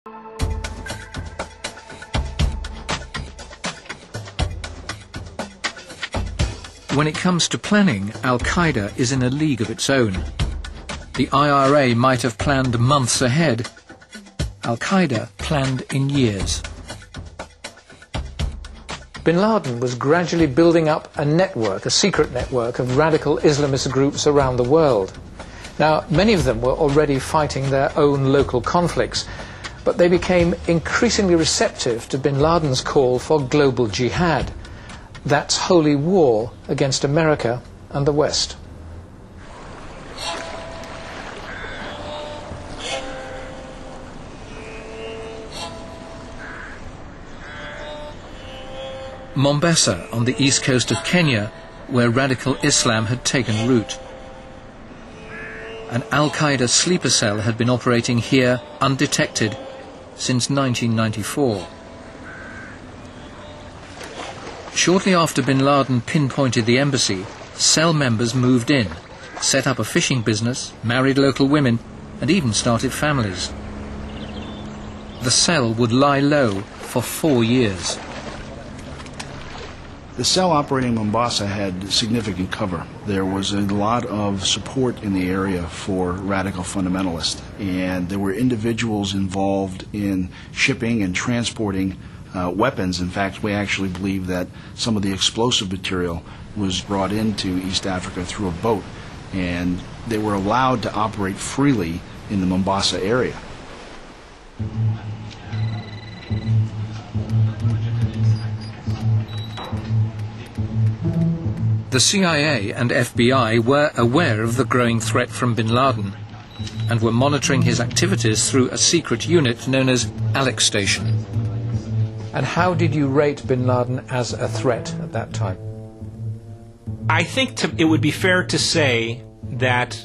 When it comes to planning, Al-Qaeda is in a league of its own. The IRA might have planned months ahead. Al-Qaeda planned in years. Bin Laden was gradually building up a network, a secret network of radical Islamist groups around the world. Now, many of them were already fighting their own local conflicts, but they became increasingly receptive to Bin Laden's call for global jihad. That's holy war against America and the West. Mombasa, on the east coast of Kenya, where radical Islam had taken root. An Al-Qaeda sleeper cell had been operating here undetected since 1994. Shortly after Bin Laden pinpointed the embassy, cell members moved in, set up a fishing business, married local women, and even started families. The cell would lie low for 4 years. The cell operating in Mombasa had significant cover. There was a lot of support in the area for radical fundamentalists, and there were individuals involved in shipping and transporting weapons. In fact, we actually believe that some of the explosive material was brought into East Africa through a boat, and they were allowed to operate freely in the Mombasa area. The CIA and FBI were aware of the growing threat from Bin Laden and were monitoring his activities through a secret unit known as Alex Station. And how did you rate Bin Laden as a threat at that time? I think it would be fair to say that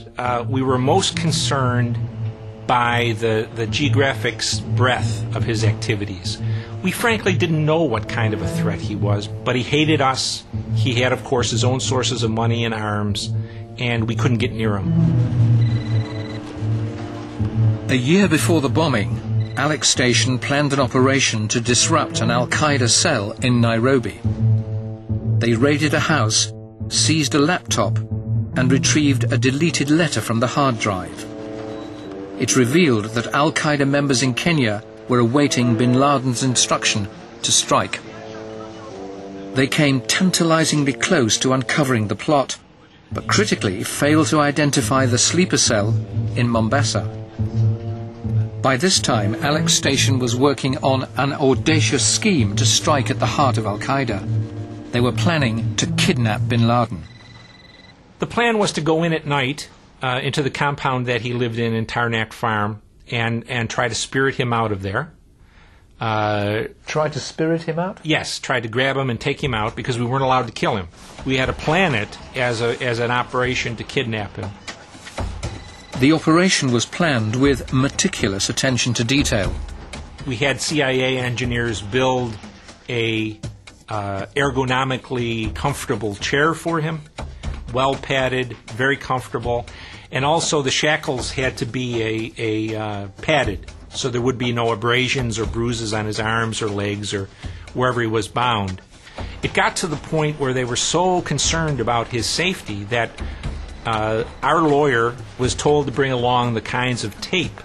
we were most concerned by the geographic breadth of his activities. We frankly didn't know what kind of a threat he was, but he hated us. He had, of course, his own sources of money and arms, and we couldn't get near him. A year before the bombing, Alex Station planned an operation to disrupt an Al-Qaeda cell in Nairobi. They raided a house, seized a laptop, and retrieved a deleted letter from the hard drive. It revealed that Al-Qaeda members in Kenya were awaiting Bin Laden's instruction to strike. They came tantalizingly close to uncovering the plot, but critically failed to identify the sleeper cell in Mombasa. By this time, Alex Station was working on an audacious scheme to strike at the heart of Al-Qaeda. They were planning to kidnap Bin Laden. The plan was to go in at night into the compound that he lived in Tarnak Farm and try to spirit him out of there. Try to spirit him out? Yes, try to grab him and take him out because we weren't allowed to kill him. We had to plan it as an operation to kidnap him. The operation was planned with meticulous attention to detail. We had CIA engineers build a ergonomically comfortable chair for him, well padded, very comfortable, and also the shackles had to be padded, so there would be no abrasions or bruises on his arms or legs or wherever he was bound. It got to the point where they were so concerned about his safety that our lawyer was told to bring along the kinds of tape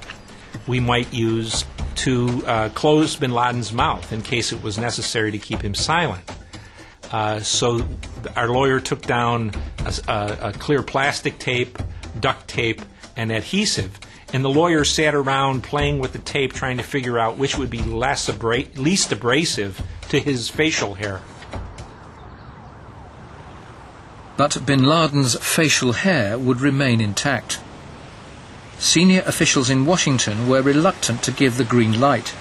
we might use to close Bin Laden's mouth in case it was necessary to keep him silent. So our lawyer took down a clear plastic tape, duct tape, and adhesive, and the lawyer sat around playing with the tape trying to figure out which would be least abrasive to his facial hair. But Bin Laden's facial hair would remain intact. Senior officials in Washington were reluctant to give the green light.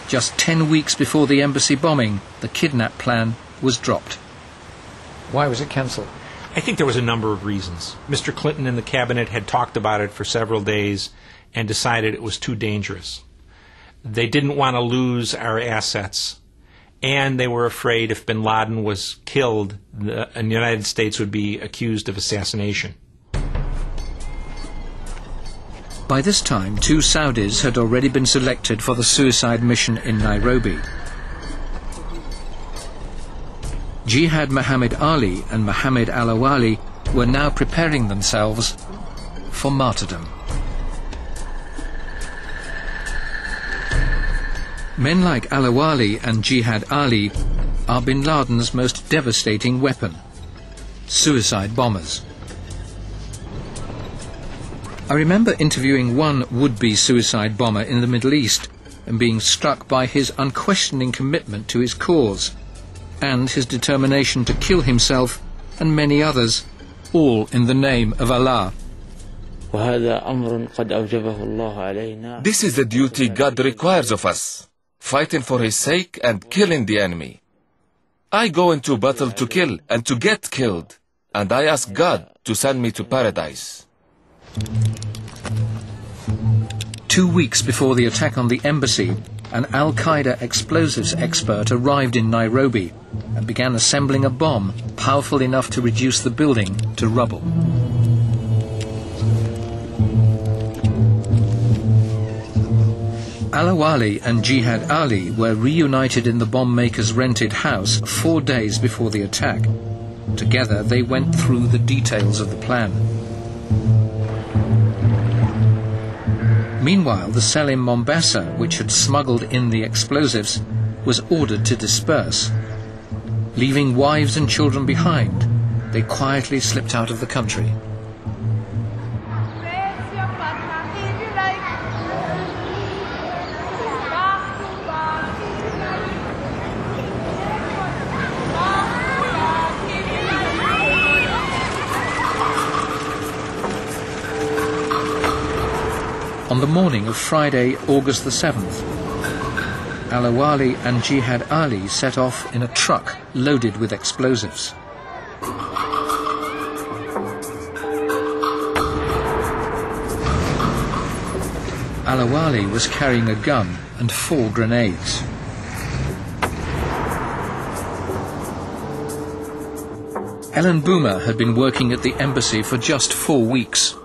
Just 10 weeks before the embassy bombing, the kidnap plan was dropped. Why was it cancelled? I think there was a number of reasons. Mr. Clinton and the cabinet had talked about it for several days and decided it was too dangerous. They didn't want to lose our assets, and they were afraid if Bin Laden was killed, the United States would be accused of assassination. By this time, 2 Saudis had already been selected for the suicide mission in Nairobi. Jihad Muhammad Ali and Muhammad Alawali were now preparing themselves for martyrdom. Men like Alawali and Jihad Ali are bin Laden's most devastating weapon: suicide bombers. I remember interviewing one would-be suicide bomber in the Middle East and being struck by his unquestioning commitment to his cause and his determination to kill himself and many others, all in the name of Allah. This is the duty God requires of us, fighting for His sake and killing the enemy. I go into battle to kill and to get killed, and I ask God to send me to paradise. 2 weeks before the attack on the embassy, an Al-Qaeda explosives expert arrived in Nairobi and began assembling a bomb powerful enough to reduce the building to rubble. Alawali and Jihad Ali were reunited in the bomb maker's rented house 4 days before the attack. Together they went through the details of the plan. Meanwhile, the cell in Mombasa, which had smuggled in the explosives, was ordered to disperse. Leaving wives and children behind, they quietly slipped out of the country. On the morning of Friday, August the 7th, Alawali and Jihad Ali set off in a truck loaded with explosives. Alawali was carrying a gun and 4 grenades. Ellen Boomer had been working at the embassy for just 4 weeks.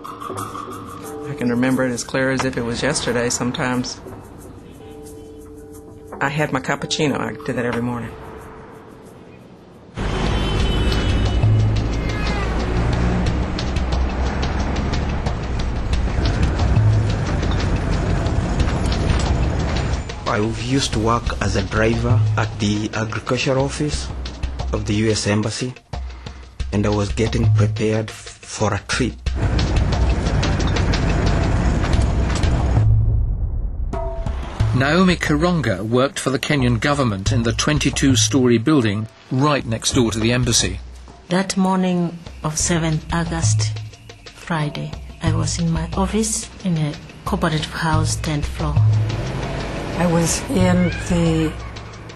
I can remember it as clear as if it was yesterday sometimes. I had my cappuccino. I did that every morning. I used to work as a driver at the agriculture office of the U.S. Embassy, and I was getting prepared for a trip. Naomi Karonga worked for the Kenyan government in the 22-story building right next door to the embassy. That morning of 7th August, Friday, I was in my office in a cooperative house, 10th floor. I was in the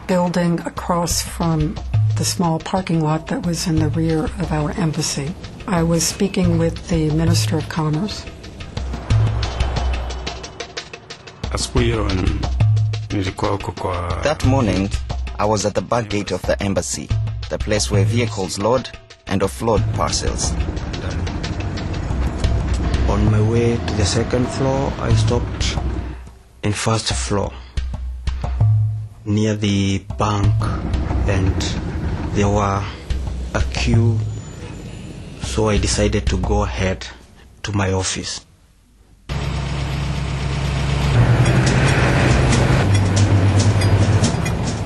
building across from the small parking lot that was in the rear of our embassy. I was speaking with the Minister of Commerce. That morning, I was at the back gate of the embassy, the place where vehicles load and offload parcels. On my way to the 2nd floor, I stopped in 1st floor, near the bank, and there were a queue, so I decided to go ahead to my office.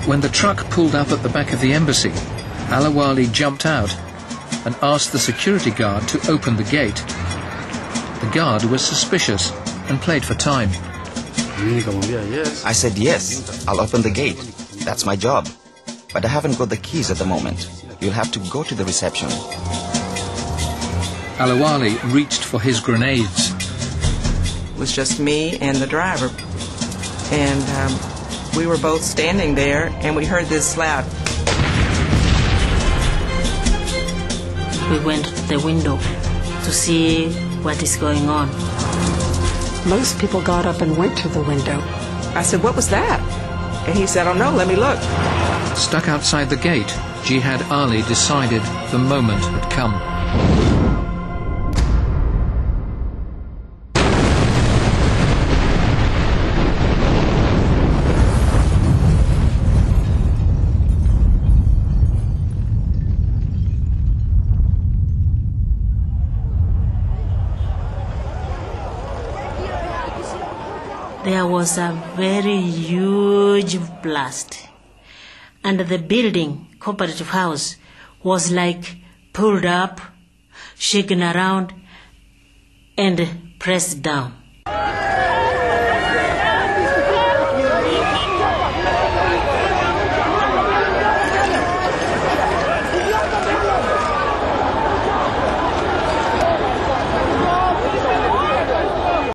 When the truck pulled up at the back of the embassy, Alawali jumped out and asked the security guard to open the gate. The guard was suspicious and played for time. I said, yes, I'll open the gate. That's my job. But I haven't got the keys at the moment. You'll have to go to the reception. Alawali reached for his grenades. It was just me and the driver. And we were both standing there, and we heard this loud. We went to the window to see what is going on. Most people got up and went to the window. I said, what was that? And he said, oh no, let me look. Stuck outside the gate, Jihad Ali decided the moment had come. there was a very huge blast. And the building, cooperative house, was like pulled up, shaken around, and pressed down.